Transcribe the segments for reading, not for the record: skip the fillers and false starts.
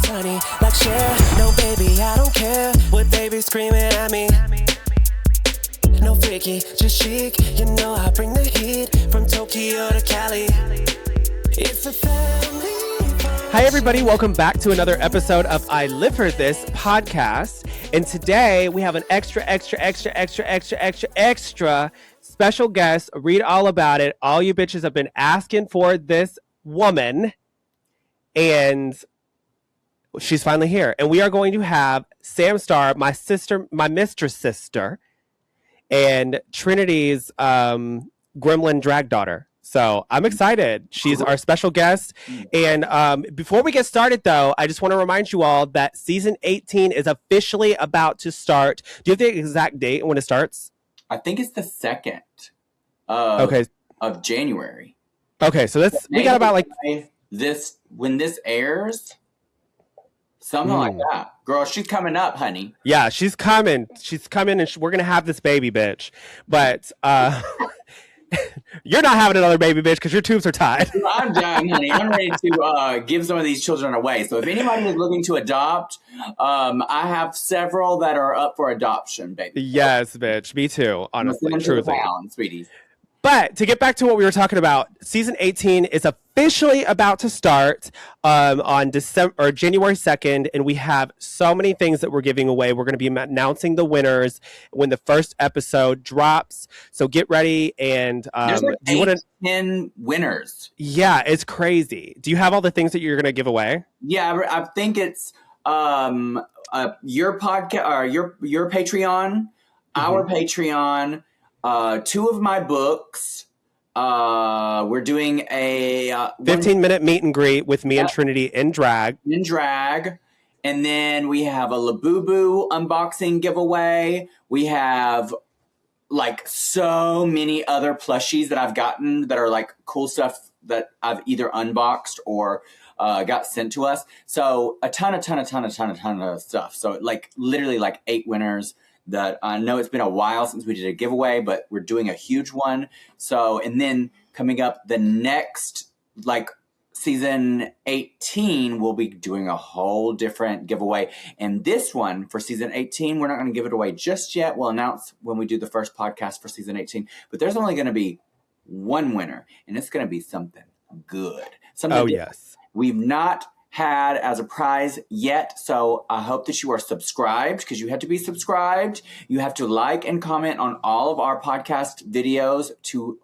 honey, like Cher. No, baby, I don't care what they be screaming at me. No freaky, just chic. You know I bring the heat from Tokyo to Cali. It's a family. Hi, everybody. Welcome back to another episode of I Live For This podcast. And today we have an extra special guest. Read all about it. All you bitches have been asking for this woman. And she's finally here. And we are going to have Sam Starr, my mistress sister, and Trinity's gremlin drag daughter. So I'm excited. She's our special guest. And before we get started, though, I just want to remind you all that season 18 is officially about to start. Do you have the exact date when it starts? I think it's the 2nd of January. Okay, so we got about like this when this airs. Something like that. Girl, she's coming up, honey. Yeah, she's coming. She's coming, and we're going to have this baby, bitch. But you're not having another baby, bitch, because your tubes are tied. I'm done, honey. I'm ready to give some of these children away. So if anybody is looking to adopt, I have several that are up for adoption, baby. Yes, bitch. Me too, honestly. Truthfully. Sweeties. But to get back to what we were talking about, season 18 is officially about to start on January 2nd, and we have so many things that we're giving away. We're going to be announcing the winners when the first episode drops. So get ready, and there's like 10 winners. Yeah, it's crazy. Do you have all the things that you're going to give away? Yeah, I think it's your podcast, or your Patreon, our Patreon. 2 of my books. We're doing a 15-minute meet and greet with me and Trinity in drag. And then we have a Labubu unboxing giveaway. We have like so many other plushies that I've gotten that are like cool stuff that I've either unboxed or got sent to us. So a ton of stuff. So like literally like 8 winners. That I know it's been a while since we did a giveaway, but we're doing a huge one. So, and then coming up the next, like season 18, we'll be doing a whole different giveaway. And this one for season 18, we're not going to give it away just yet. We'll announce when we do the first podcast for season 18, but there's only going to be one winner, and it's going to be something good. Something yes. We've not had as a prize yet. So I hope that you are subscribed, because you have to be subscribed. You have to like and comment on all of our podcast videos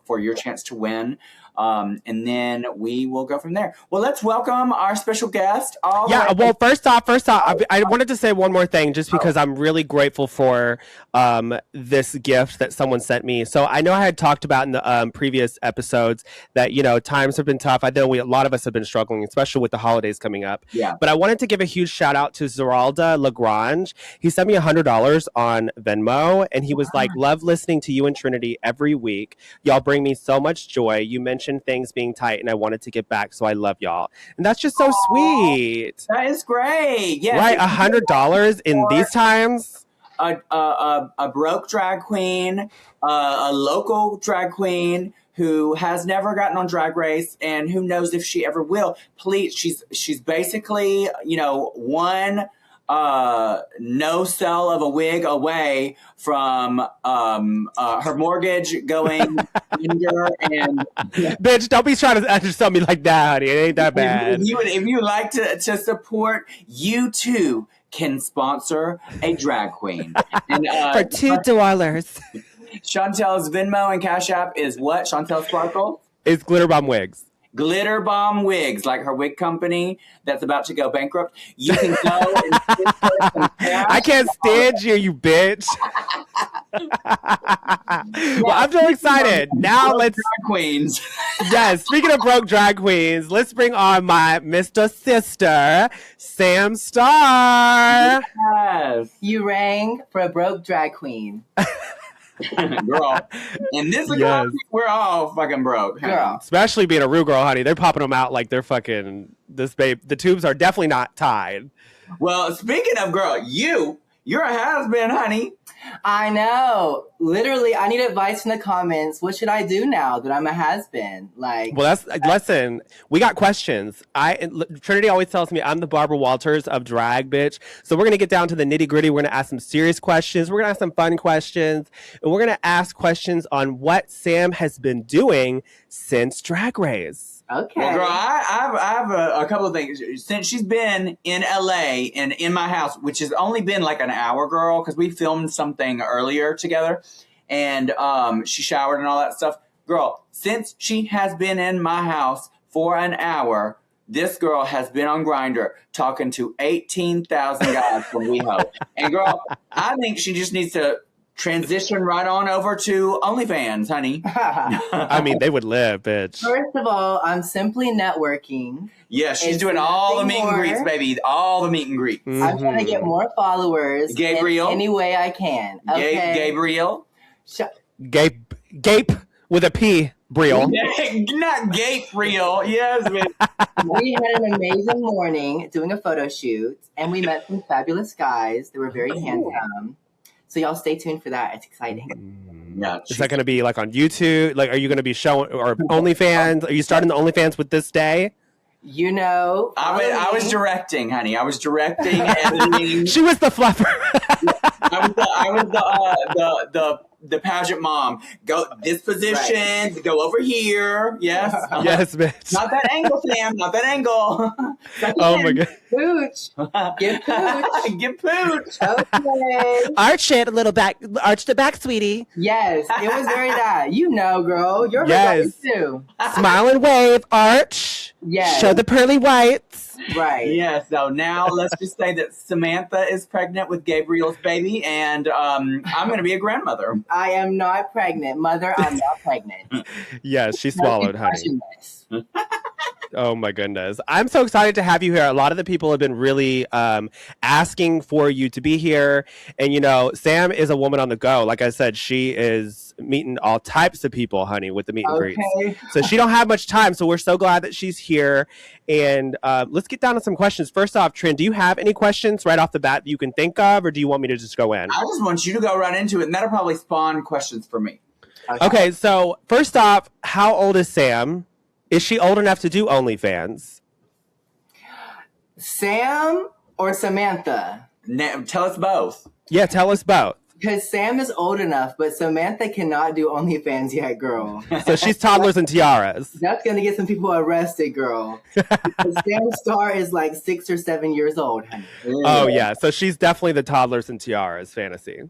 for your chance to win. And then we will go from there. Well, let's welcome our special guest. Well, first off, I wanted to say one more thing, just because I'm really grateful for this gift that someone sent me. So I know I had talked about in the previous episodes that, you know, times have been tough. I know a lot of us have been struggling, especially with the holidays coming up. Yeah. But I wanted to give a huge shout out to Zeralda Lagrange. He sent me $100 on Venmo, and he was like, love listening to you and Trinity every week. Y'all bring me so much joy. You mentioned things being tight, and I wanted to get back, so I love y'all. And that's just so sweet. That is great. Yeah, right. $100 in these times. A broke drag queen, a local drag queen who has never gotten on Drag Race, and who knows if she ever will. Please, she's basically, you know, one no sell of a wig away from her mortgage going under. And bitch, don't be trying to undersell me like that, honey. It ain't that bad. If you like to support, you too can sponsor a drag queen. And, for $2. Shontelles Venmo and Cash App is what? Shontelles Sparkle? It's Glitter Bomb Wigs. Glitter Bomb Wigs, like her wig company that's about to go bankrupt. You can go and I can't stand you bitch. Well, I'm so excited. Now let's drag queens. Yes, speaking of broke drag queens, let's bring on my Mr. Sister, Sam Starr. Yes. You rang for a broke drag queen. Girl, in this economy, we're all fucking broke. Girl. Especially being a real girl, honey. They're popping them out like they're fucking this babe. The tubes are definitely not tied. Well, speaking of girl, you You're a has-been, honey. I know. Literally, I need advice in the comments. What should I do now that I'm a has-been? Like, well, listen. We got questions. Trinity always tells me I'm the Barbara Walters of drag, bitch. So we're gonna get down to the nitty gritty. We're gonna ask some serious questions. We're gonna ask some fun questions, and we're gonna ask questions on what Sam has been doing since Drag Race. Okay. Well, girl, I have a couple of things. Since she's been in LA and in my house, which has only been like an hour, girl, because we filmed something earlier together, and she showered and all that stuff. Girl, since she has been in my house for an hour, this girl has been on Grindr talking to 18,000 guys from WeHo. And girl, I think she just needs to transition right on over to OnlyFans, honey. I mean, they would live, bitch. First of all, I'm simply networking. Yeah, she's doing all the meet and greets, baby. All the meet and greets. Mm-hmm. I'm trying to get more followers Gabriel. in any way I can. Okay. Gabriel. Gape with a P, Briel. Not Gabriel. Yes, man. We had an amazing morning doing a photo shoot, and we met some fabulous guys. They were very handsome. So y'all stay tuned for that. It's exciting. Yeah. Is that going to be like on YouTube? Like, are you going to be showing or OnlyFans? Are you starting the OnlyFans with this day? You know, I was directing, honey. I was directing, editing. She was the fluffer. I was the pageant mom. Go this position. Right. Go over here. Yes. Yes, bitch. Not that angle, Sam. Not that angle. Oh my god. Pooch. Give pooch. Give pooch. Okay. Arch it a little back. Arch the back, sweetie. Yes, it was very that. You know, girl. You're yes. Too. Smile and wave. Arch. Yes. Show the pearly whites. Right. Yeah, so now let's just say that Samantha is pregnant with Gabriel's baby, and I'm going to be a grandmother. I am not pregnant. Mother, I'm not pregnant. Yes, she swallowed, honey. Oh my goodness. I'm so excited to have you here. A lot of the people have been really asking for you to be here. And, you know, Sam is a woman on the go. Like I said, she is meeting all types of people, honey, with the meet and greets. So she don't have much time. So we're so glad that she's here. And let's get down to some questions. First off, Trin, do you have any questions right off the bat that you can think of? Or do you want me to just go in? I just want you to go right into it. And that'll probably spawn questions for me. Okay, so first off, how old is Sam? Is she old enough to do OnlyFans? Sam or Samantha? Tell us both. Yeah, tell us both. Because Sam is old enough, but Samantha cannot do OnlyFans yet, girl. So she's toddlers and tiaras. That's going to get some people arrested, girl. Sam Star is like 6 or 7 years old, honey. Oh, yeah. So she's definitely the toddlers and tiaras fantasy.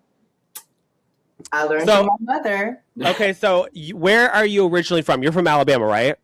I learned from my mother. Okay, so where are you originally from? You're from Alabama, right?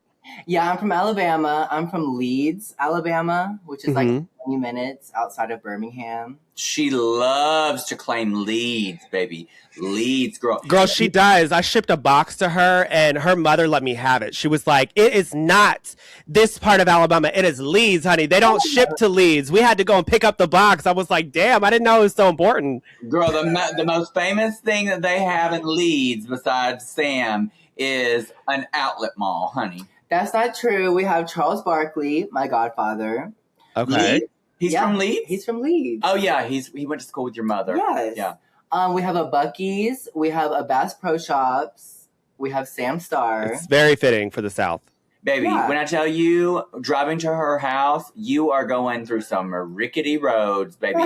Yeah, I'm from Alabama. I'm from Leeds, Alabama, which is like 20 minutes outside of Birmingham. She loves to claim Leeds, baby. Leeds, girl. Girl, she does. I shipped a box to her, and her mother let me have it. She was like, it is not this part of Alabama. It is Leeds, honey. They don't ship to Leeds. We had to go and pick up the box. I was like, damn, I didn't know it was so important. Girl, the most famous thing that they have in Leeds besides Sam is an outlet mall, honey. That's not true. We have Charles Barkley, my godfather. Okay. Leeds? He's from Leeds? He's from Leeds. Oh, yeah. He went to school with your mother. Yes. Yeah. We have a Buc-ee's. We have a Bass Pro Shops. We have Sam Star. It's very fitting for the South. Baby, when I tell you, driving to her house, you are going through some rickety roads, baby.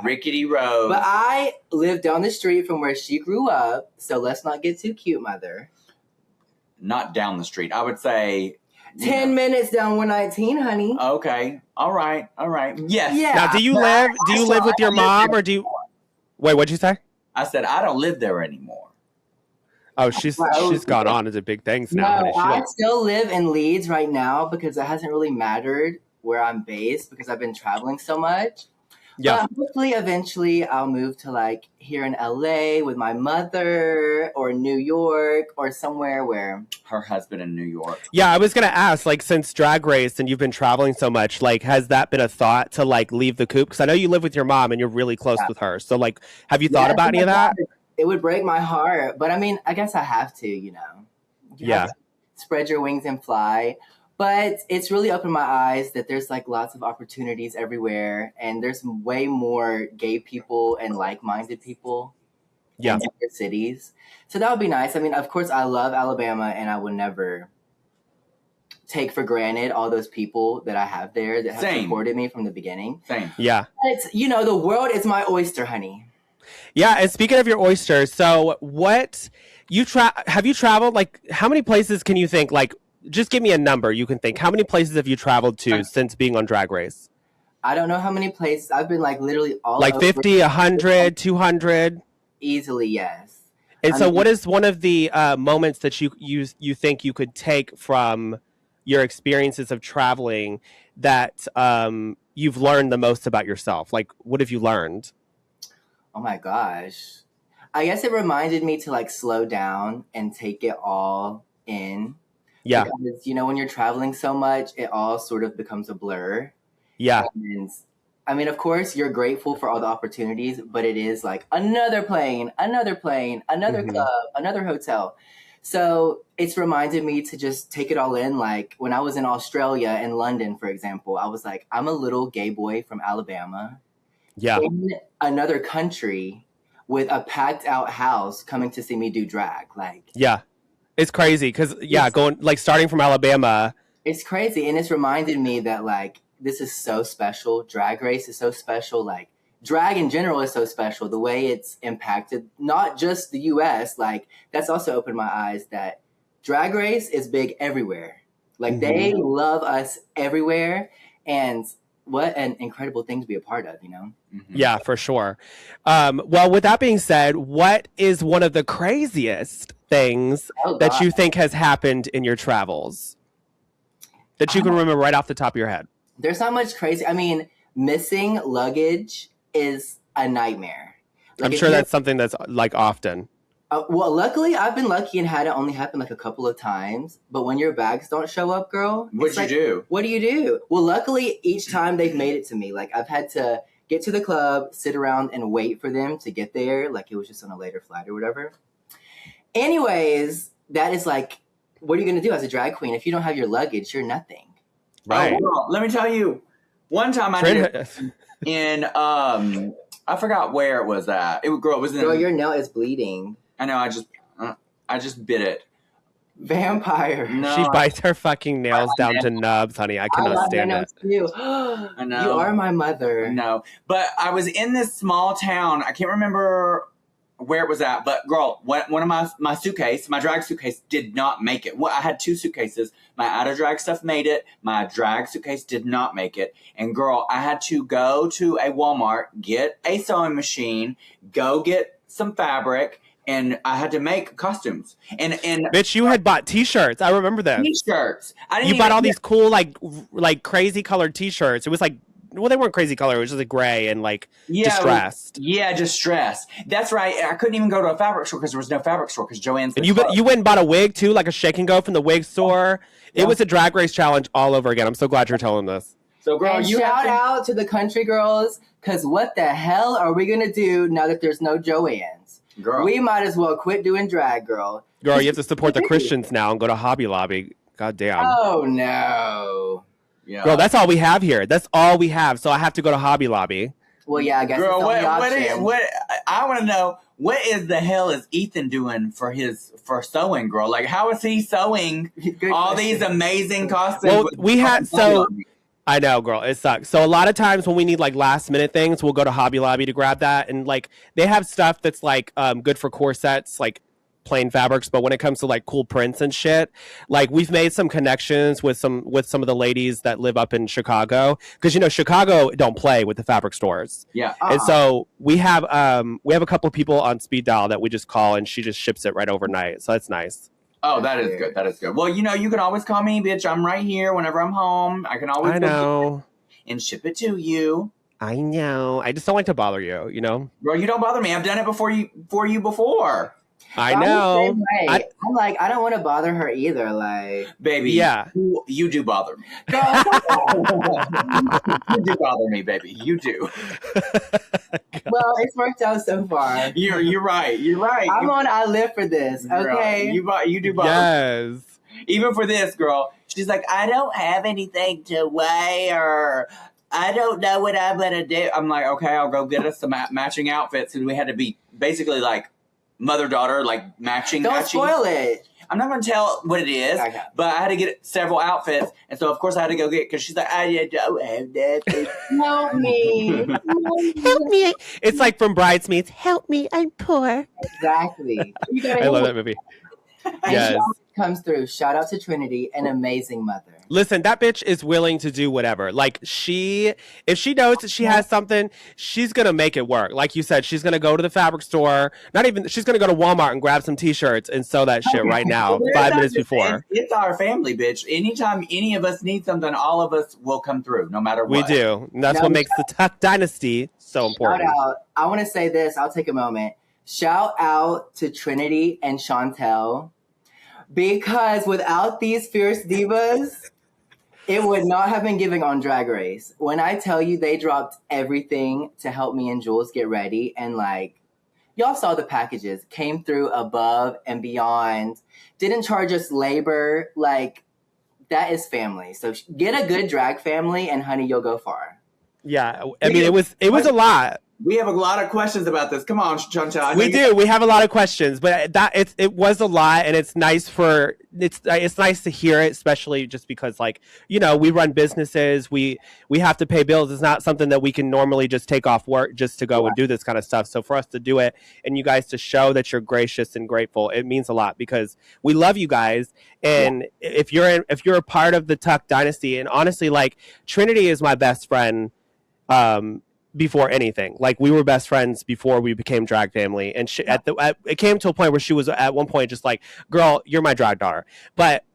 Rickety roads. But I live down the street from where she grew up, so let's not get too cute, mother. Not down the street. I would say 10 minutes down 119, honey. Okay. All right. Yes. Yeah. Now, do you live with your mom, or do you... Wait, what'd you say? I said, I don't live there anymore. Oh, she's gone on into big things now. No, honey. I still live in Leeds right now because it hasn't really mattered where I'm based because I've been traveling so much. Yeah. But hopefully, eventually, I'll move to like here in LA with my mother or New York or somewhere where her husband in New York. Yeah, I was going to ask, like, since Drag Race and you've been traveling so much, like, has that been a thought to like leave the coop? Because I know you live with your mom and you're really close with her. So, like, have you thought about any of that? It would break my heart. But I mean, I guess I have to, you know. You have to spread your wings and fly. But it's really opened my eyes that there's like lots of opportunities everywhere, and there's way more gay people and like-minded people in other cities. So that would be nice. I mean, of course, I love Alabama, and I would never take for granted all those people that I have there that have supported me from the beginning. Same. Yeah. It's, the world is my oyster, honey. Yeah, and speaking of your oysters, so have you traveled, like, how many places can you think, like, just give me a number you can think. How many places have you traveled to since being on Drag Race? I don't know how many places. I've been, like, literally all like over. 50, 100, 200? Easily, yes. And so what is one of the moments that you think you could take from your experiences of traveling that you've learned the most about yourself? Like, what have you learned? Oh my gosh. I guess it reminded me to like slow down and take it all in. Yeah. Because, when you're traveling so much, it all sort of becomes a blur. Yeah. And I mean, of course, you're grateful for all the opportunities, but it is like another plane, another club, another hotel. So it's reminded me to just take it all in. Like when I was in Australia and London, for example, I was like, I'm a little gay boy from Alabama. Yeah. In another country with a packed out house coming to see me do drag. Like, yeah, it's crazy. Cause going like starting from Alabama. It's crazy. And it's reminded me that like, this is so special. Drag Race is so special. Like drag in general is so special. The way it's impacted, not just the US, like that's also opened my eyes that Drag Race is big everywhere. Like they love us everywhere. And what an incredible thing to be a part of, Yeah, for sure. Well, with that being said, what is one of the craziest things that you think has happened in your travels that you can remember right off the top of your head? There's not much crazy. I mean, missing luggage is a nightmare. Like, I'm sure that's something that's like often. Well, luckily, I've been lucky and had it only happen like a couple of times. But when your bags don't show up, girl, what do you do? Well, luckily, each time they've made it to me. Like I've had to get to the club, sit around and wait for them to get there. Like it was just on a later flight or whatever. Anyways, that is like, what are you going to do as a drag queen? If you don't have your luggage, you're nothing. Right. Oh, well, let me tell you, one time I did it in, I forgot where it was at. It was in. Girl, your nail is bleeding. I know. I just bit it. Vampire. No, she bites her fucking nails down to nubs, honey. I cannot stand it. I know. You are my mother. No, but I was in this small town. I can't remember where it was at, but girl, one of my suitcase, my drag suitcase did not make it. Well, I had two suitcases. My out of drag stuff made it. My drag suitcase did not make it. And girl, I had to go to a Walmart, get a sewing machine, go get some fabric, and I had to make costumes. And bitch, you had bought t-shirts. I remember that. T-shirts. You bought all these cool like crazy colored t-shirts. It was like, well, they weren't crazy color. It was just like gray and like distressed. Distressed. That's right. I couldn't even go to a fabric store because there was no fabric store because Joanne's. And you went and bought a wig too, like a shake and go from the wig store. Yeah. It was a Drag Race challenge all over again. I'm so glad you're telling this. So, girl, and shout out to the country girls, because what the hell are we gonna do now that there's no Joanne's? Girl, we might as well quit doing drag, girl. Girl, you have to support the Christians now and go to Hobby Lobby. God damn. Oh no. Yeah. Girl, that's all we have here. That's all we have. So I have to go to Hobby Lobby. Well, yeah, I guess. Girl, what I want to know, what is the hell is Ethan doing for sewing, girl? Like, how is he sewing all these amazing costumes? Well, we had I know, girl, it sucks. So a lot of times when we need like last minute things, we'll go to Hobby Lobby to grab that, and like they have stuff that's like good for corsets, like plain fabrics, but when it comes to like cool prints and shit, like we've made some connections with some of the ladies that live up in Chicago, because Chicago don't play with the fabric stores. Yeah. And so we have a couple of people on speed dial that we just call, and she just ships it right overnight. So that's nice. Oh, that is good. That is good. Well, you can always call me, bitch. I'm right here whenever I'm home. I can always go and ship it to you. I know. I just don't like to bother you, Girl, you don't bother me. I've done it for you before. I know. I'm like, I don't want to bother her either. Like, baby, yeah, you do bother me. You do bother me, baby. You do. Well, it's worked out so far. You're right. You're right. I live for this. Okay. You do bother. Yes. Even for this girl, she's like, I don't have anything to wear. I don't know what I'm going to do. I'm like, okay, I'll go get us some matching outfits. And we had to be basically like mother-daughter, like matching. Don't spoil it. I'm not going to tell what it is, but I had to get several outfits. And so, of course, I had to go get, because she's like, I don't have nothing. Help me. Help me. It's like from Bridesmaids. Help me, I'm poor. Exactly. I love that movie. Yes. Comes through. Shout out to Trinity, an amazing mother. Listen, that bitch is willing to do whatever. Like if she knows that she has something, she's gonna make it work. Like you said, she's gonna go to the fabric store. She's gonna go to Walmart and grab some t-shirts and sew that shit right now. 5 minutes before. It's our family, bitch. Anytime any of us need something, all of us will come through, no matter what. We do. And that's what makes the Tuck Dynasty so important. Shout out. I want to say this. I'll take a moment. Shout out to Trinity and Shontelles. Because without these fierce divas, it would not have been giving on Drag Race. When I tell you they dropped everything to help me and Jules get ready, and like, y'all saw the packages, came through above and beyond, didn't charge us labor, like, that is family. So get a good drag family and honey, you'll go far. Yeah, I mean, it was a lot. We have a lot of questions about this. Come on, Shontelles. We do. We have a lot of questions, but it was a lot, and it's nice to hear it, especially just because, like, you know, we run businesses, we have to pay bills. It's not something that we can normally just take off work just to go and do this kind of stuff. So for us to do it and you guys to show that you're gracious and grateful, it means a lot because we love you guys. And if you're a part of the Tuck Dynasty, and honestly, like, Trinity is my best friend. Before anything, like, we were best friends before we became drag family, and it came to a point where she was at one point just like, girl, you're my drag daughter. But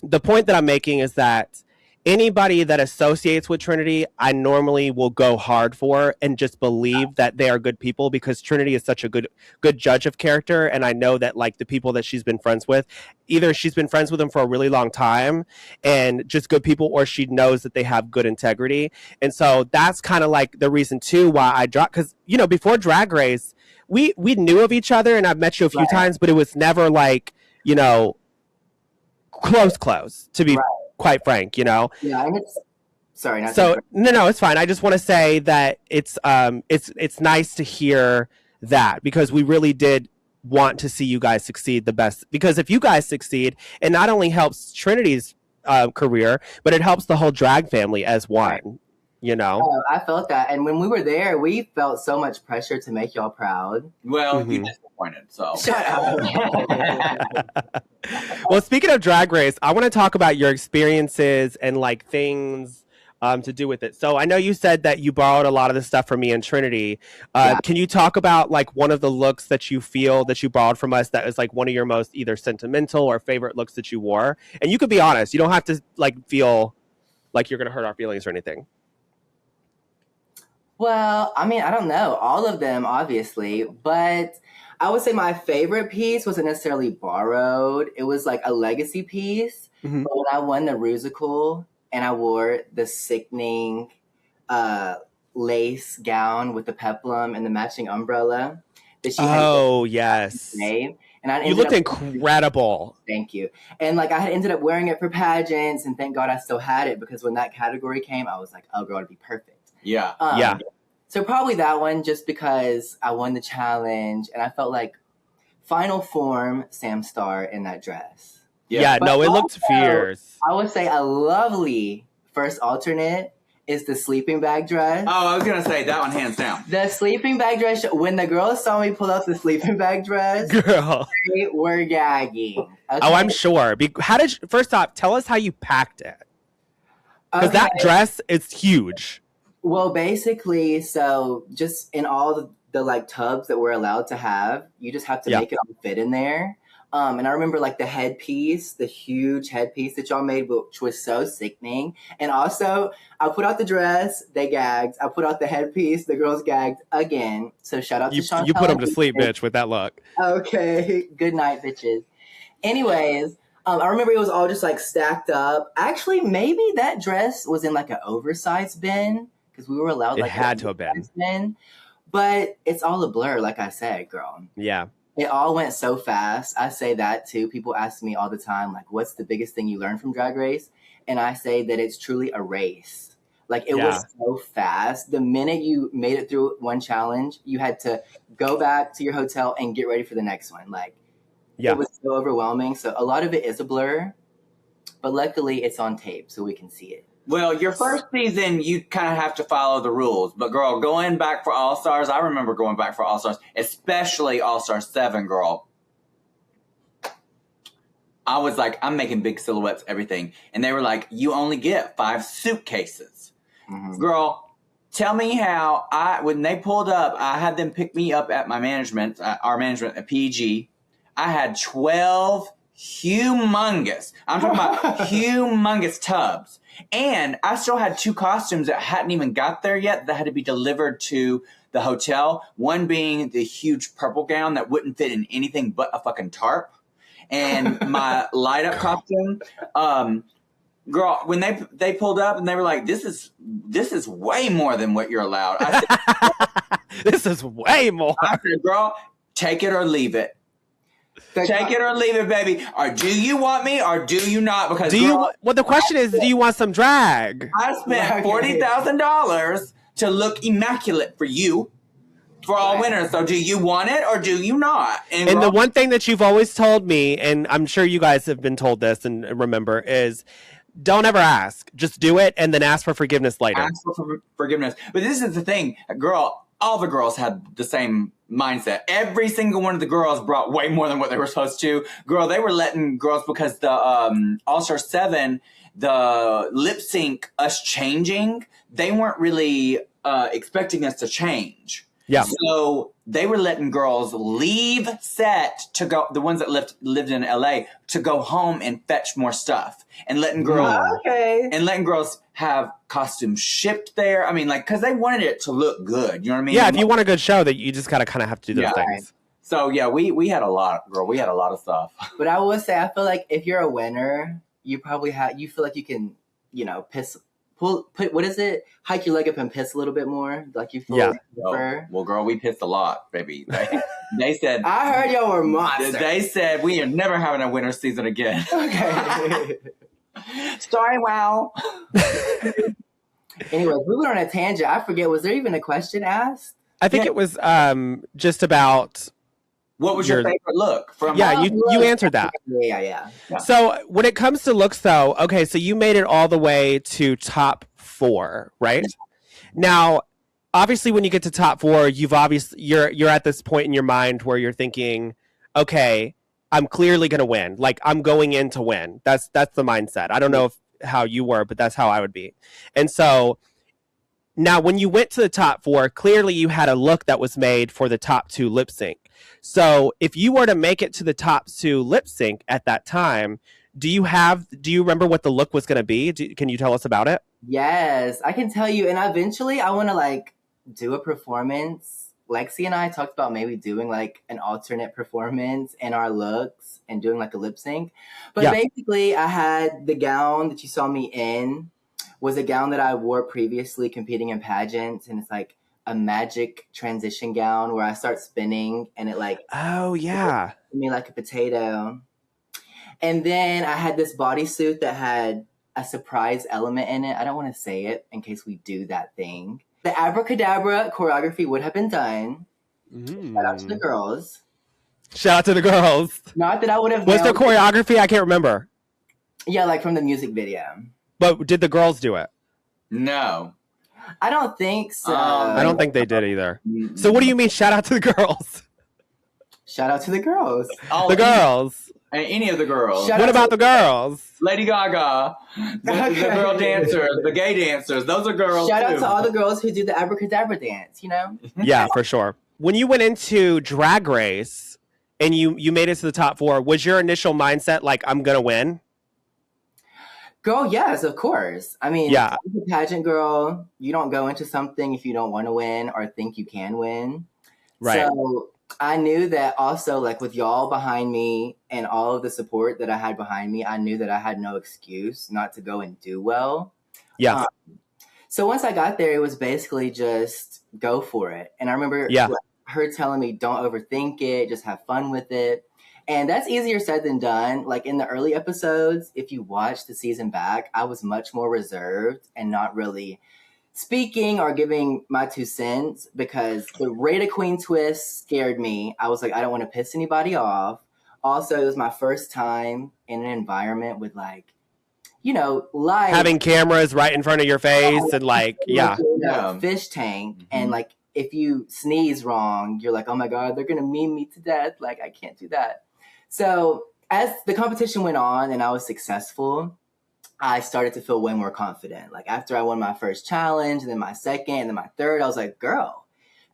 the point that I'm making is that anybody that associates with Trinity, I normally will go hard for and just believe that they are good people, because Trinity is such a good judge of character. And I know that, like, the people that she's been friends with, either she's been friends with them for a really long time and just good people, or she knows that they have good integrity. And so that's kind of like the reason too why I dropped, because, you know, before Drag Race, we knew of each other and I've met you a few times, but it was never like, you know, close to be quite frank, you know? Yeah, and it's sorry. No, it's fine. I just want to say that it's nice to hear that, because we really did want to see you guys succeed the best. Because if you guys succeed, it not only helps Trinity's career, but it helps the whole drag family as one. You know? Oh, I felt that. And when we were there, we felt so much pressure to make y'all proud. Well, you disappointed, so. Shut up. Well, speaking of Drag Race, I want to talk about your experiences and, like, things to do with it. So I know you said that you borrowed a lot of the stuff from me and Trinity. Can you talk about, like, one of the looks that you feel that you borrowed from us that is, like, one of your most either sentimental or favorite looks that you wore? And you could be honest. You don't have to, like, feel like you're going to hurt our feelings or anything. Well, I mean, I don't know. All of them, obviously. But I would say my favorite piece wasn't necessarily borrowed. It was like a legacy piece. Mm-hmm. But when I won the Rusical and I wore the sickening lace gown with the peplum and the matching umbrella that she had. Yes. And you looked incredible. Thank you. And, like, I had ended up wearing it for pageants, and thank God I still had it, because when that category came, I was like, oh, girl, it'd be perfect. Yeah. So probably that one, just because I won the challenge and I felt like final form Sam Star in that dress. Yeah, no, it looked fierce. I would say a lovely first alternate is the sleeping bag dress. Oh, I was going to say that one hands down. The sleeping bag dress, when the girls saw me pull out the sleeping bag dress, girl, they were gagging. Okay? Oh, I'm sure. First off, tell us how you packed it. Because that dress is huge. Well, basically, so just in all the like tubs that we're allowed to have, you just have to make it all fit in there. And I remember, like, the headpiece, the huge headpiece that y'all made, which was so sickening. And also, I put out the dress, they gagged. I put out the headpiece, the girls gagged again. So shout out to Shontelles. You put them to sleep, bitch, with that look. Okay. Good night, bitches. Anyways, I remember it was all just, like, stacked up. Actually, maybe that dress was in, like, an oversized bin, because we were allowed, like, it had to have been. Bin. But it's all a blur, like I said, girl. Yeah. It all went so fast. I say that too. People ask me all the time, like, what's the biggest thing you learned from Drag Race? And I say that it's truly a race. Like, it was so fast. The minute you made it through one challenge, you had to go back to your hotel and get ready for the next one. Like, it was so overwhelming. So a lot of it is a blur, but luckily it's on tape so we can see it. Well, your first season, you kind of have to follow the rules. But, girl, going back for All-Stars, I remember going back for All-Stars, especially All-Stars 7, girl. I was like, I'm making big silhouettes, everything. And they were like, you only get 5 suitcases. Mm-hmm. Girl, tell me how when they pulled up, I had them pick me up at my management, our management at PG. I had 12 humongous, I'm talking about humongous tubs. And I still had 2 costumes that hadn't even got there yet that had to be delivered to the hotel. One being the huge purple gown that wouldn't fit in anything but a fucking tarp. And my light up costume. Girl, when they pulled up and they were like, this is way more than what you're allowed. I said, this is way more. I said, girl, take it or leave it. Take it or leave it, baby. Or do you want me or do you not? Because well, the question is, do you want some drag? I spent $40,000 to look immaculate for you for all winners. So do you want it or do you not? And the one thing that you've always told me, and I'm sure you guys have been told this and remember, is don't ever ask. Just do it and then ask for forgiveness later. Ask for forgiveness. But this is the thing, girl. All the girls had the same mindset. Every single one of the girls brought way more than what they were supposed to. Girl, they were letting girls, because the All-Star 7, the lip sync, us changing, they weren't really expecting us to change. Yeah. So they were letting girls leave set to go, the ones that lived in LA, to go home and fetch more stuff. And letting girls have costumes shipped there. I mean, like, because they wanted it to look good. You know what I mean? Yeah, if you want a good show, that you just gotta kind of have to do those things. So yeah, we had a lot, girl. We had a lot of stuff. But I will say, I feel like if you're a winner, you probably you feel like you can, what is it? Hike your leg up and piss a little bit more. Like you feel well, girl, we pissed a lot, baby. They said I heard y'all were monsters. They said we are never having a winter season again. Okay. Sorry, wow. Anyways, moving on a tangent. I forget, was there even a question asked? I think it was just about what was your favorite look from you answered that. Yeah. So when it comes to looks though, okay, so you made it all the way to top 4, right? Now, obviously when you get to top 4, you're at this point in your mind where you're thinking, okay, I'm clearly going to win. Like, I'm going in to win. That's the mindset. I don't know how you were, but that's how I would be. And so now when you went to the top 4, clearly you had a look that was made for the top 2 lip sync. So if you were to make it to the top 2 lip sync at that time, do you remember what the look was going to be? Can you tell us about it? Yes, I can tell you. And eventually I want to do a performance. Lexi and I talked about maybe doing an alternate performance in our looks and doing a lip sync. But basically I had the gown that you saw me in was a gown that I wore previously competing in pageants. And it's a magic transition gown where I start spinning and it oh yeah, me like a potato. And then I had this bodysuit that had a surprise element in it. I don't want to say it in case we do that thing. The abracadabra choreography would have been done. Shout out to the girls. Shout out to the girls. Not that I would have. What's the choreography? I can't remember. Yeah, from the music video. But did the girls do it? No. I don't think so. I don't think they did either. So what do you mean, shout out to the girls? Shout out to the girls. The girls. Any of the girls. What about the girls? Lady Gaga, the girl dancers, the gay dancers. Those are girls Shout out to all the girls who do the abracadabra dance, Yeah, for sure. When you went into Drag Race and you made it to the top 4, was your initial mindset I'm going to win? Girl, yes, of course. I mean, yeah. As a pageant girl, you don't go into something if you don't want to win or think you can win. Right. So I knew that also, with y'all behind me and all of the support that I had behind me, I knew that I had no excuse not to go and do well. Yeah. So once I got there, it was basically just go for it. And I remember her telling me, don't overthink it, just have fun with it. And that's easier said than done. Like in the early episodes, if you watch the season back, I was much more reserved and not really speaking or giving my 2 cents because the Raider Queen twist scared me. I was like, I don't want to piss anybody off. Also, it was my first time in an environment with like, you know, like having cameras right in front of your face and like, fish tank. And like, if you sneeze wrong, you're like, oh my God, they're going to meme me to death. Like, I can't do that. So as the competition went on and I was successful, I started to feel way more confident. Like after I won my first challenge and then my second and then my third, I was like, girl,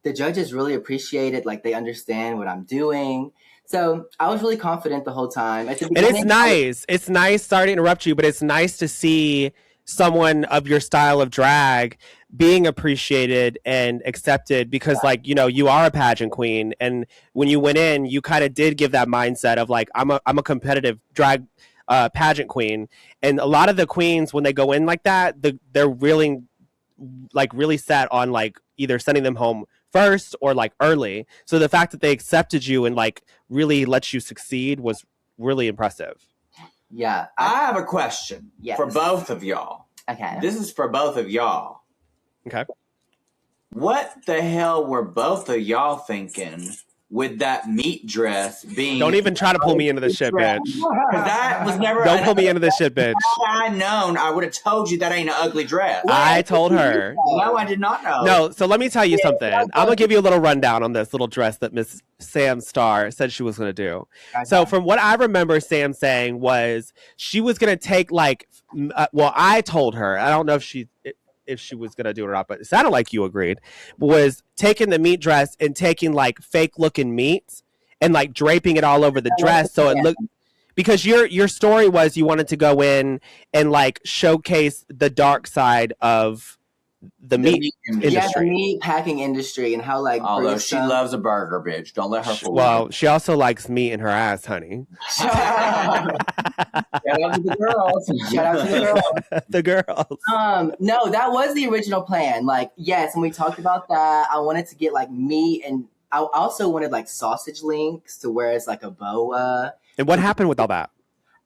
the judges really appreciate it. Like they understand what I'm doing. So I was really confident the whole time. At the beginning, and it's nice. It's nice, sorry to interrupt you, but it's nice to see someone of your style of drag being appreciated and accepted because like, you know, you are a pageant queen. And when you went in, you kind of did give that mindset of like, I'm a competitive drag pageant queen. And a lot of the queens, when they go in like that, they're really set on like either sending them home first or like early. So the fact that they accepted you and like really let you succeed was really impressive. Yeah. I have a question for both of y'all. Okay. This is for both of y'all. Okay. What the hell were both of y'all thinking with that meat dress being... Don't even try to pull me into this shit, bitch. That was never... Don't pull me into this shit, bitch. Had I known, I would have told you that ain't an ugly dress. I told her. No, I did not know. No, so let me tell you something. I'm going to give you a little rundown on this little dress that Miss Sam Starr said she was going to do. Okay. So from what I remember Sam saying was she was going to take like... I told her. I don't know if she was going to do it or not, but it sounded like you agreed, was taking the meat dress and taking like fake looking meat and like draping it all over the dress. So it looked, because your story was you wanted to go in and like showcase the dark side of the meat industry. Yeah, the meat packing industry and how like... Although she loves a burger, bitch. Don't let her fool you. Well, she also likes meat in her ass, honey. Shout out to the girls. Shout out to the girls. The girls. No, that was the original plan. Like, yes, and we talked about that. I wanted to get like meat, and I also wanted like sausage links to where it's like a boa. And what happened with all that?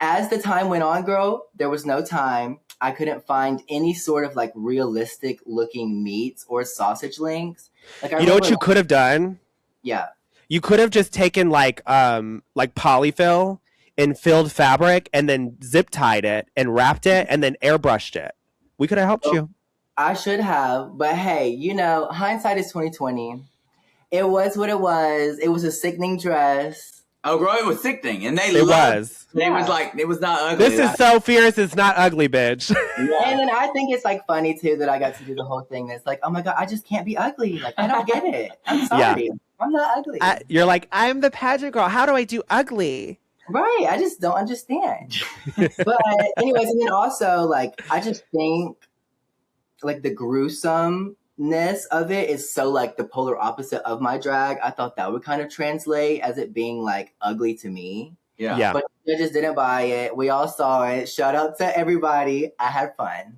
As the time went on, girl, there was no time. I couldn't find any sort of like realistic looking meats or sausage links. Like, you know what you could have done? Yeah. You could have just taken like polyfill and filled fabric and then zip tied it and wrapped it and then airbrushed it. We could have helped you. I should have, but hey, you know, hindsight is 2020. It was what it was. It was a sickening dress. Oh, girl, it was sickening, and it was. It was like it was not ugly. This is so fierce. It's not ugly, bitch. Yeah. And then I think it's like funny too that I got to do the whole thing. That's like, oh my God, I just can't be ugly. Like I don't get it. I'm sorry. Yeah. I'm not ugly. You're like, I'm the pageant girl. How do I do ugly? Right. I just don't understand. But anyways, and then also like I just think like the gruesomeness of it is so like the polar opposite of my drag. I thought that would kind of translate as it being like ugly to me. Yeah. But I just didn't buy it. We all saw it. Shout out to everybody. I had fun.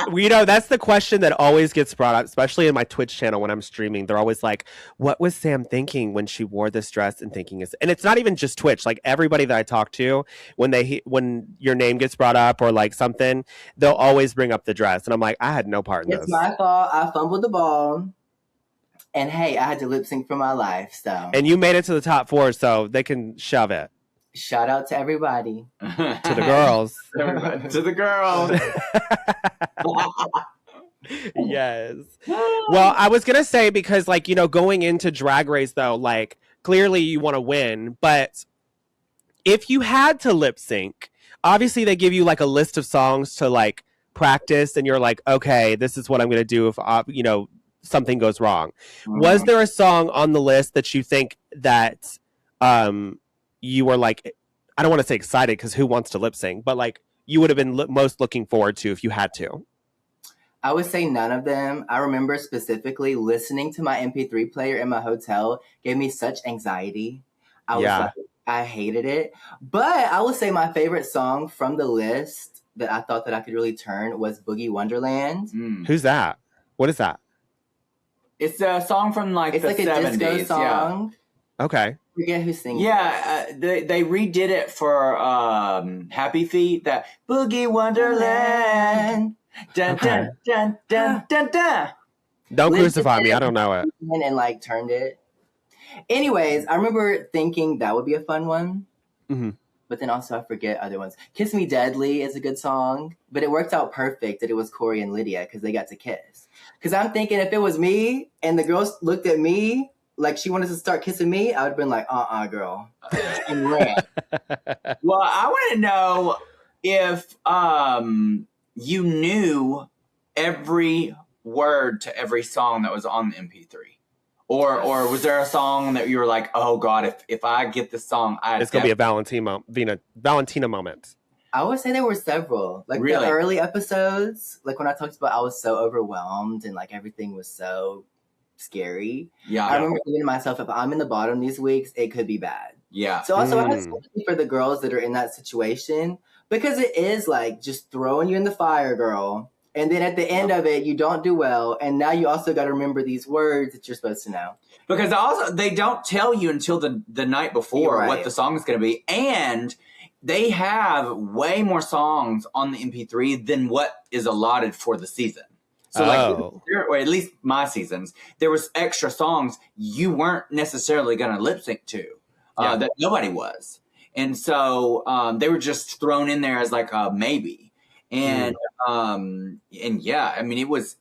Well, you know, that's the question that always gets brought up, especially in my Twitch channel when I'm streaming. They're always like, what was Sam thinking when she wore this dress and thinking is, and it's not even just Twitch. Like everybody that I talk to, when your name gets brought up or like something, they'll always bring up the dress. And I'm like, I had no part in this. It's my fault. I fumbled the ball. And hey, I had to lip sync for my life, so. And you made it to the top 4, so they can shove it. Shout out to everybody. To the girls. To the girls. Yes. Well, I was going to say, because like, you know, going into Drag Race though, like clearly you want to win, but if you had to lip sync, obviously they give you like a list of songs to like practice and you're like, okay, this is what I'm going to do if, you know, something goes wrong. Was there a song on the list that you think that you were like, I don't want to say excited because who wants to lip sync, but like you would have been most looking forward to if you had to? I would say none of them. I remember specifically listening to my MP3 player in my hotel gave me such anxiety. I hated it. But I would say my favorite song from the list that I thought that I could really turn was Boogie Wonderland. Who's that? What is that? It's a song from like it's the like 70s. a disco song. Yeah. Okay. I forget who's singing. Yeah, they redid it for Happy Feet. That Boogie Wonderland. Dun, Okay. dun, dun, dun, dun, dun. Don't crucify me. I don't know it. And like turned it. Anyways, I remember thinking that would be a fun one. Mm-hmm. But then also I forget other ones. Kiss Me Deadly is a good song. But it worked out perfect that it was Corey and Lydia because they got to kiss. Because I'm thinking if it was me and the girls looked at me like she wanted to start kissing me, I would have been like, girl. And ran. Well, I want to know if you knew every word to every song that was on the MP3. Or was there a song that you were like, oh God, if I get this song, it's gonna be a Valentina moment. I would say there were several. Like Really? the early episodes, like when I talked about I was so overwhelmed and like everything was so scary. Yeah. I remember thinking to myself, if I'm in the bottom these weeks, it could be bad. Yeah. So also I have sympathy for the girls that are in that situation because it is like just throwing you in the fire, girl. And then at the end of it, you don't do well. And now you also got to remember these words that you're supposed to know. Because also they don't tell you until the night before what the song is going to be. And they have way more songs on the MP3 than what is allotted for the season. So or at least my seasons, there was extra songs you weren't necessarily going to lip sync to that nobody was. And so they were just thrown in there as like a maybe. And yeah, I mean, it was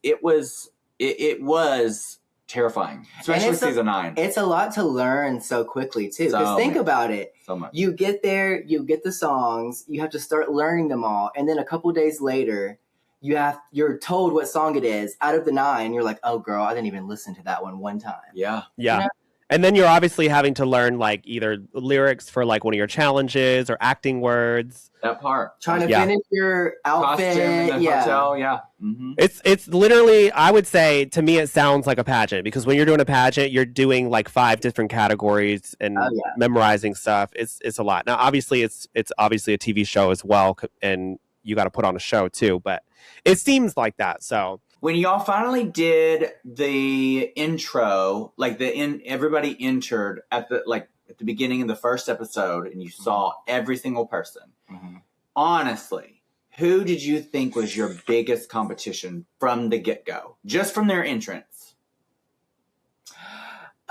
terrifying, especially season 9. It's a lot to learn so quickly too. Because think about it. So much. You get there, you get the songs, you have to start learning them all. And then a couple days later, you're told what song it is out of the 9. You're like, oh girl, I didn't even listen to that one time. Yeah. Yeah. You know? And then you're obviously having to learn like either lyrics for like one of your challenges or acting words. That part. Trying to finish your outfit. Costume in the hotel, yeah. Mm-hmm. It's literally, I would say, to me, it sounds like a pageant because when you're doing a pageant, you're doing like 5 different categories and memorizing stuff. It's a lot. Now, obviously, it's obviously a TV show as well, and you got to put on a show too. But it seems like that. So when y'all finally did the intro, like everybody entered at the beginning of the first episode, and you saw every single person. Mm-hmm. Honestly, who did you think was your biggest competition from the get-go? Just from their entrance.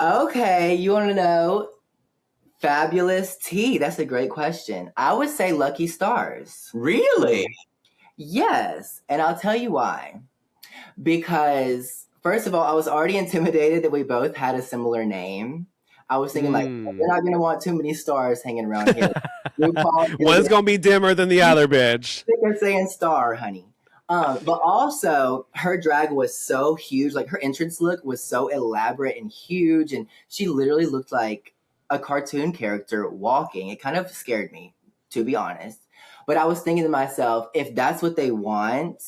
Okay, you want to know? Fabulous T. That's a great question. I would say Lucky Stars. Really? Yes, and I'll tell you why. Because, first of all, I was already intimidated that we both had a similar name. I was thinking, like, we're not going to want too many stars hanging around here. One's going to be dimmer than the other, bitch. They're saying star, honey. But also, her drag was so huge. Like, her entrance look was so elaborate and huge. And she literally looked like a cartoon character walking. It kind of scared me, to be honest. But I was thinking to myself, if that's what they want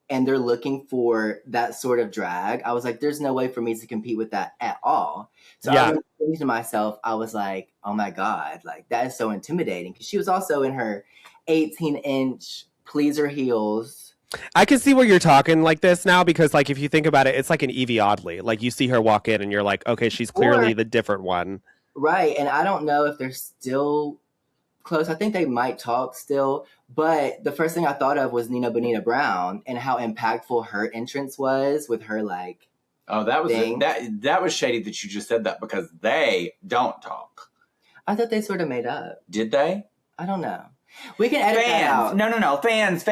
and they're looking for that sort of drag, I was like, there's no way for me to compete with that at all. So I was thinking to myself, I was like, oh my God, like that is so intimidating. Because she was also in her 18-inch pleaser heels. I can see where you're talking like this now because, like, if you think about it, it's like an Evie Oddly. Like, you see her walk in and you're like, okay, she's clearly the different one. Right. And I don't know if they're still close. I think they might talk still. But the first thing I thought of was Nina Bonina Brown and how impactful her entrance was with her, like, that was shady that you just said that because they don't talk. I thought they sort of made up. Did they? I don't know. We can edit that out. No. Fans.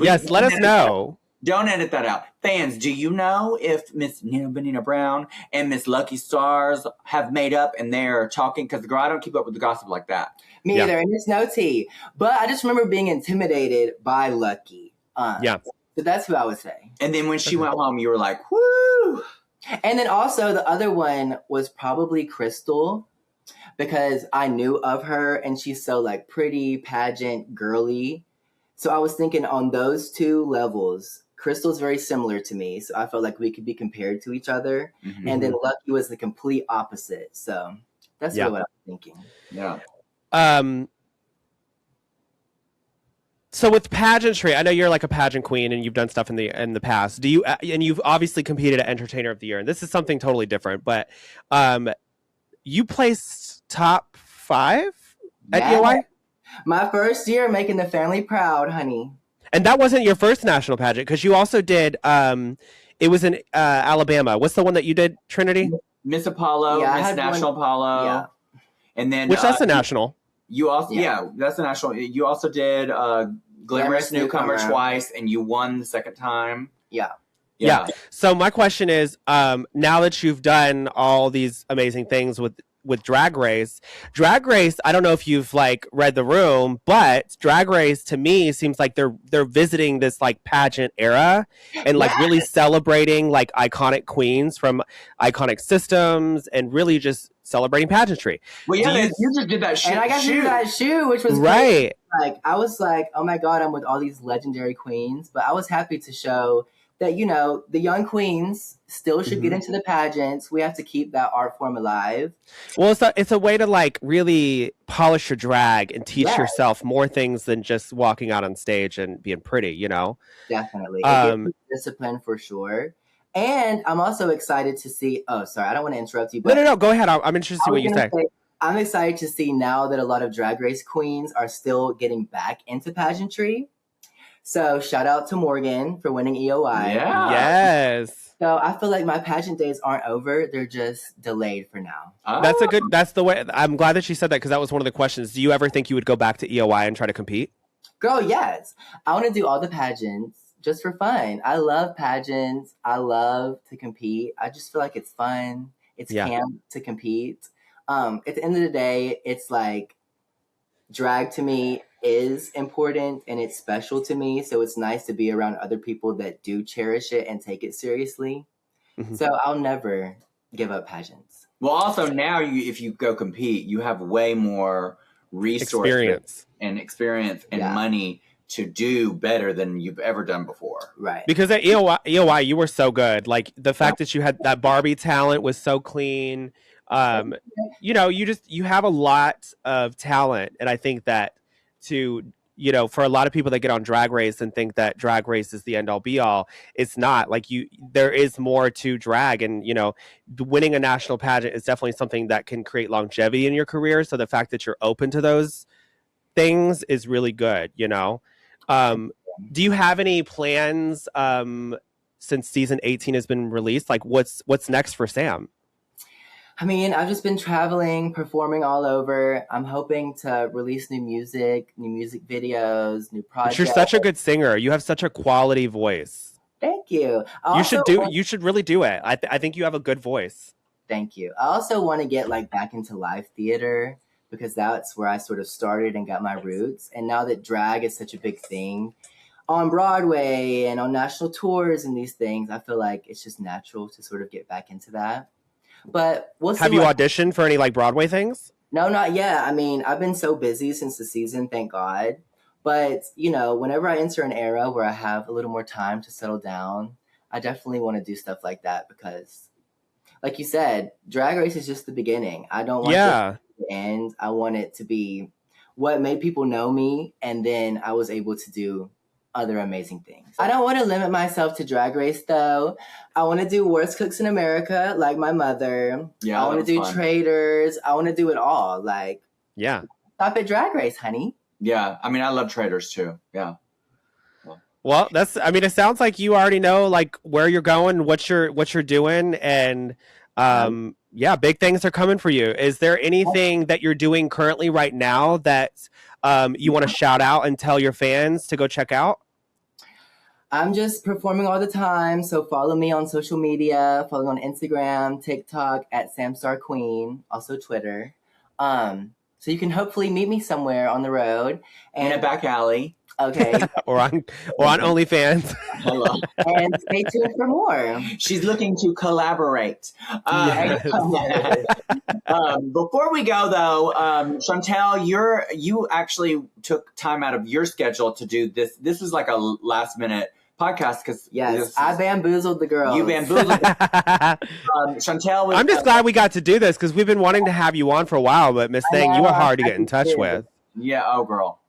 Yes, let us know. Don't edit that out. Fans, do you know if Miss Nina Bonina Brown and Miss Lucky Stars have made up and they're talking? Because, girl, I don't keep up with the gossip like that. Me either, and there's no tea. But I just remember being intimidated by Lucky. So that's who I would say. And then when she went home, you were like, woo! And then also the other one was probably Crystal. Because I knew of her and she's so like pretty, pageant, girly. So I was thinking on those 2 levels, Crystal's very similar to me. So I felt like we could be compared to each other. Mm-hmm. And then Lucky was the complete opposite. So that's really what I was thinking. Yeah. So with pageantry, I know you're like a pageant queen and you've done stuff in the past. Do you and you've obviously competed at Entertainer of the Year, and this is something totally different, but you placed top 5 at EOI? My first year making the family proud, honey. And that wasn't your first national pageant, because you also did it was in Alabama. What's the one that you did, Trinity? Miss Apollo, Miss National Apollo. Yeah. And then which that's a national. You also that's a national. You also did Glamorous Newcomer twice, and you won the second time. Yeah. So my question is, now that you've done all these amazing things with Drag Race, I don't know if you've like read the room, but Drag Race to me seems like they're visiting this like pageant era and like really celebrating like iconic queens from iconic systems and really just celebrating pageantry. Well, yeah, you just did that shoot. And I got to do that shoot, which was right. Great. Like, I was like, oh my God, I'm with all these legendary queens. But I was happy to show that, you know, the young queens still should get into the pageants. We have to keep that art form alive. Well, it's a way to like really polish your drag and teach yourself more things than just walking out on stage and being pretty, you know? Definitely. It gives discipline for sure. And I'm also excited to see, I don't want to interrupt you. But No, go ahead. I'm interested in what you say. I'm excited to see now that a lot of Drag Race queens are still getting back into pageantry. So shout out to Morgan for winning EOI. Yeah. Yes. So I feel like my pageant days aren't over. They're just delayed for now. That's the way. I'm glad that she said that, because that was one of the questions. Do you ever think you would go back to EOI and try to compete? Girl, yes. I want to do all the pageants just for fun. I love pageants. I love to compete. I just feel like it's fun. It's camp to compete. At the end of the day, it's like drag to me is important and it's special to me. So it's nice to be around other people that do cherish it and take it seriously. Mm-hmm. So I'll never give up pageants. Well, also now if you go compete, you have way more resources and experience and money to do better than you've ever done before. Right. Because at EOI, you were so good. Like the fact that you had that Barbie talent was so clean. You know, you have a lot of talent. And I think that for a lot of people that get on Drag Race and think that Drag Race is the end all be all, it's not. Like there is more to drag, and winning a national pageant is definitely something that can create longevity in your career. So the fact that you're open to those things is really good, Do you have any plans since season 18 has been released? Like what's next for Sam? I mean, I've just been traveling, performing all over. I'm hoping to release new music videos, new projects. But you're such a good singer. You have such a quality voice. Thank you. You should really do it. I think you have a good voice. Thank you. I also want to get back into live theater, because that's where I sort of started and got my roots. And now that drag is such a big thing on Broadway and on national tours and these things, I feel like it's just natural to sort of get back into that. But we'll see. Have you auditioned for any Broadway things? No, not yet. I mean, I've been so busy since the season, thank God. But, whenever I enter an era where I have a little more time to settle down, I definitely want to do stuff like that, because, like you said, Drag Race is just the beginning. I don't want it to end. I want it to be what made people know me, and then I was able to do other amazing things. I don't want to limit myself to Drag Race, though. I want to do Worst Cooks in America, like my mother. Yeah, I want to do fun. Traitors. I want to do it all. Stop at Drag Race, honey. Yeah, I mean, I love Traitors too. Yeah. Well, it sounds like you already know where you're going, what you're doing, and big things are coming for you. Is there anything that you're doing currently right now that you want to shout out and tell your fans to go check out? I'm just performing all the time, so follow me on social media. Follow me on Instagram, TikTok at SamStarQueen, also Twitter. So you can hopefully meet me somewhere on the road. In a back alley. Okay. or on OnlyFans. Hello. And stay tuned for more. She's looking to collaborate. Before we go, though, Shontelle, you actually took time out of your schedule to do this. This was like a last minute podcast, because I bamboozled the girls. You bamboozled. Shontelle, I'm just glad we got to do this, because we've been wanting to have you on for a while, but Miss Thing, you were hard to get in touch with. Yeah, oh girl.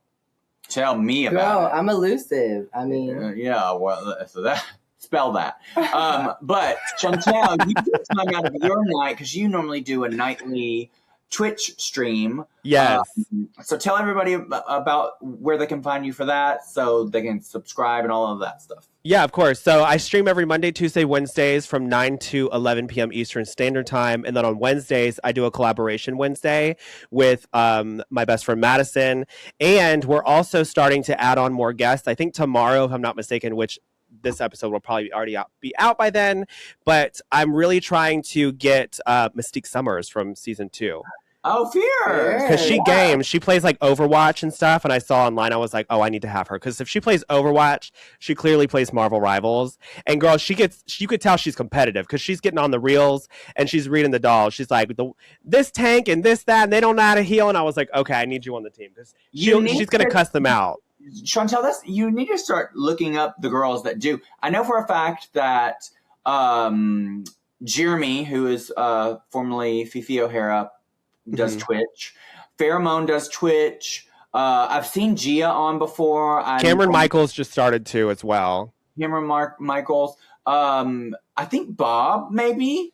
Tell me about Girl, it. I'm elusive. I mean, yeah. Well, so that spell that. But Shontelle, you took time out of your night because you normally do a nightly Twitch stream. Yes. So tell everybody about where they can find you for that, so they can subscribe and all of that stuff. Yeah, of course. So I stream every Monday, Tuesday, Wednesdays from 9 to 11 p.m. Eastern Standard Time. And then on Wednesdays, I do a collaboration Wednesday with my best friend Madison. And we're also starting to add on more guests. I think tomorrow, if I'm not mistaken, which this episode will probably already be out by then. But I'm really trying to get Mystique Summers from season 2. Oh, Fear! Because she games, she plays like Overwatch and stuff, and I saw online, I was like, oh, I need to have her. Because if she plays Overwatch, she clearly plays Marvel Rivals. And girl, you could tell she's competitive because she's getting on the reels and she's reading the dolls. She's like, this tank and this, that, and they don't know how to heal. And I was like, okay, I need you on the team because she's going to cuss them out. Shontelle, you need to start looking up the girls that do. I know for a fact that Jeremy, who is formerly Fifi O'Hara, does Twitch. Pheromone does Twitch. I've seen Gia on before. Cameron Michaels just started too as well. Cameron Michaels. I think Bob maybe.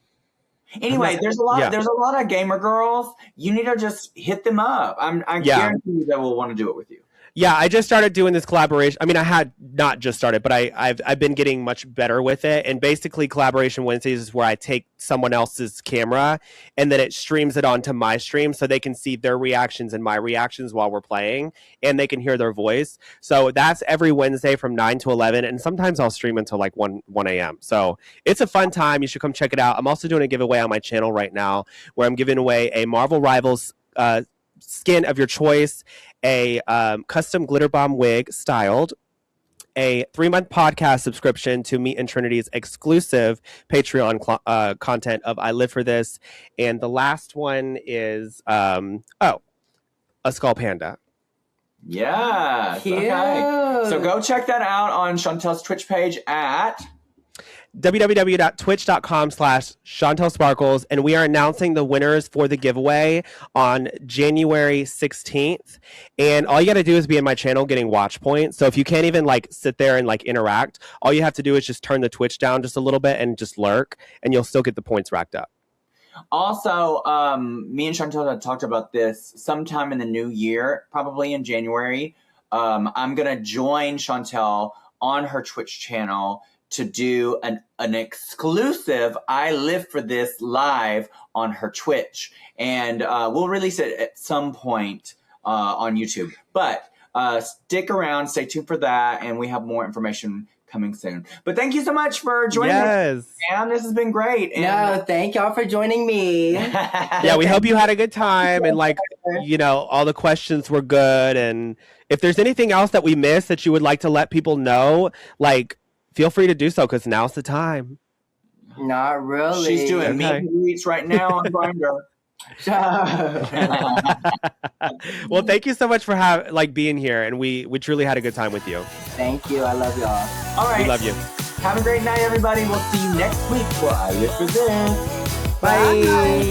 Anyway, there's a lot of gamer girls. You need to just hit them up. I guarantee you they will want to do it with you. Yeah, I just started doing this collaboration. I mean, I had not just started, but I've been getting much better with it. And basically, Collaboration Wednesdays is where I take someone else's camera and then it streams it onto my stream so they can see their reactions and my reactions while we're playing, and they can hear their voice. So that's every Wednesday from 9 to 11, and sometimes I'll stream until like 1 a.m. So it's a fun time. You should come check it out. I'm also doing a giveaway on my channel right now where I'm giving away a Marvel Rivals skin of your choice, a custom glitter bomb wig styled, a 3-month podcast subscription to me and Trinity's exclusive Patreon content of I Live for This, and the last one is a skull panda. Yeah. Okay. So go check that out on Shontelle's Twitch page at www.twitch.com/ChontellSparkles, and we are announcing the winners for the giveaway on January 16th. And all you got to do is be in my channel getting watch points. So if you can't even like sit there and like interact, all you have to do is just turn the Twitch down just a little bit and just lurk, and you'll still get the points racked up. Also, me and Shontelle had talked about this sometime in the new year, probably in January. I'm going to join Shontelle on her Twitch channel to do an exclusive I Live for This live on her Twitch. And we'll release it at some point on YouTube. But stick around, stay tuned for that, and we have more information coming soon. But thank you so much for joining us. And this has been great. And thank y'all for joining me. Yeah, we hope you had a good time and like, you know, all the questions were good. And if there's anything else that we missed that you would like to let people know, like, feel free to do so because now's the time. Not really. She's doing meet and greets right now on Grindr. Well, thank you so much for being here, and we truly had a good time with you. Thank you. I love y'all. All right. We love you. Have a great night, everybody. We'll see you next week for I Live for This. Bye.